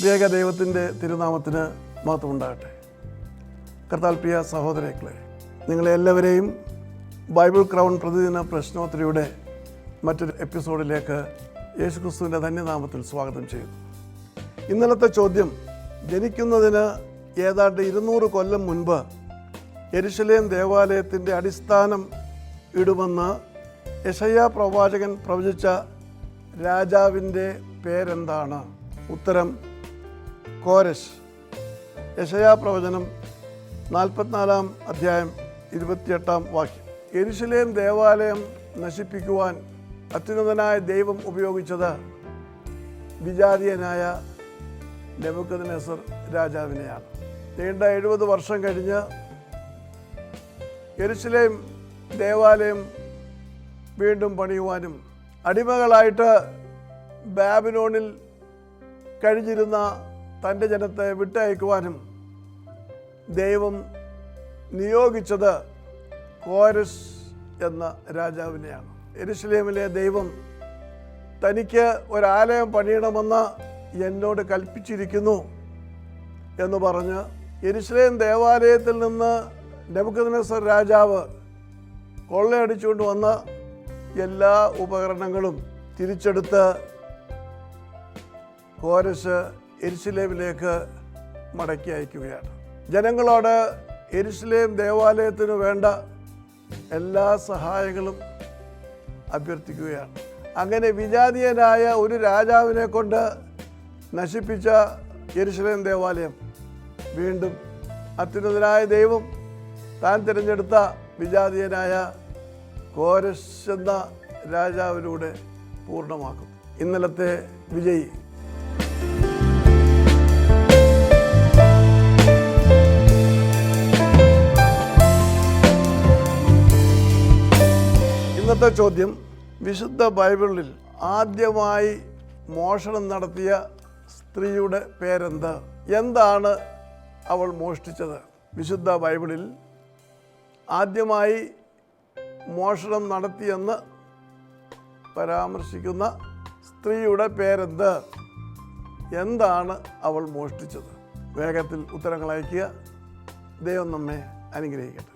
വേഗ ദൈവത്തിൻ്റെ തിരുനാമത്തിന് മഹത്വമുണ്ടാകട്ടെ. കർത്താൽ പ്രിയ സഹോദരങ്ങളെ, നിങ്ങളെ എല്ലാവരെയും ബൈബിൾ ക്രൗൺ പ്രതിദിന പ്രശ്നോത്തരിയുടെ മറ്റൊരു എപ്പിസോഡിലേക്ക് യേശുക്രിസ്തുവിൻ്റെ ധന്യനാമത്തിൽ സ്വാഗതം ചെയ്യുന്നു. ഇന്നലത്തെ ചോദ്യം, ജനിക്കുന്നതിന് ഏതാണ്ട് 200 കൊല്ലം മുൻപ് യെരുശലേം ദേവാലയത്തിൻ്റെ അടിസ്ഥാനം ഇടുമെന്ന് യെശയ്യാ പ്രവാചകൻ പ്രവചിച്ച രാജാവിൻ്റെ പേരെന്താണ്? ഉത്തരം കോരശ്. യെശയ്യാ പ്രവചനം 44 അധ്യായം 28 വാക്യം. യെരുശലേം ദേവാലയം നശിപ്പിക്കുവാൻ അത്യുന്നതനായ ദൈവം ഉപയോഗിച്ചത് വിജാതീയനായ നെബൂഖദ്നേസർ രാജാവിനെയാണ്. നീണ്ട 70 വർഷം കഴിഞ്ഞ് യെരുശലേം ദേവാലയം വീണ്ടും പണിയുവാനും അടിമകളായിട്ട് ബാബിലോണിൽ കഴിഞ്ഞിരുന്ന തൻ്റെ ജനത്തെ വിട്ടയക്കുവാനും ദൈവം നിയോഗിച്ചത് കോരശ് എന്ന രാജാവിനെയാണ്. യെരുശലേമിലെ ദൈവം തനിക്ക് ഒരാലയം പണിയണമെന്ന് എന്നോട് കൽപ്പിച്ചിരിക്കുന്നു എന്ന് പറഞ്ഞ് യെരുശലേം ദേവാലയത്തിൽ നിന്ന് നെബൂഖദ്നേസർ രാജാവ് കൊള്ളയടിച്ചുകൊണ്ട് വന്ന എല്ലാ ഉപകരണങ്ങളും തിരിച്ചെടുത്ത് കോരശ് യെരുശലേമിലേക്ക് മടക്കി അയക്കുകയാണ്. ജനങ്ങളോട് യെരുശലേം ദേവാലയത്തിനു വേണ്ട എല്ലാ സഹായങ്ങളും അഭ്യർത്ഥിക്കുകയാണ്. അങ്ങനെ വിജാതീയനായ ഒരു രാജാവിനെ കൊണ്ട് നശിപ്പിച്ച യെരുശലേം ദേവാലയം വീണ്ടും അത്യുന്നതനായ ദൈവം താൻ തിരഞ്ഞെടുത്ത വിജാതീയനായ കോരശ് എന്ന രാജാവിലൂടെ പൂർണ്ണമാക്കും. ഇന്നലത്തെ വിജയി. ഇന്നത്തെ ചോദ്യം, വിശുദ്ധ ബൈബിളിൽ ആദ്യമായി മോഷണം നടത്തിയ സ്ത്രീയുടെ പേരെന്ത്? എന്താണ് അവൾ മോഷ്ടിച്ചത്? വിശുദ്ധ ബൈബിളിൽ ആദ്യമായി മോഷണം നടത്തിയെന്ന് പരാമർശിക്കുന്ന സ്ത്രീയുടെ പേരെന്ത്? എന്താണ് അവൾ മോഷ്ടിച്ചത്? വേഗത്തിൽ ഉത്തരങ്ങൾ അയയ്ക്കുക. ദൈവം നമ്മെ അനുഗ്രഹിക്കട്ടെ.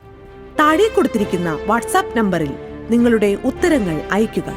താഴെ കൊടുത്തിരിക്കുന്ന വാട്സാപ്പ് നമ്പറിൽ നിങ്ങളുടെ ഉത്തരങ്ങൾ അയയ്ക്കുക.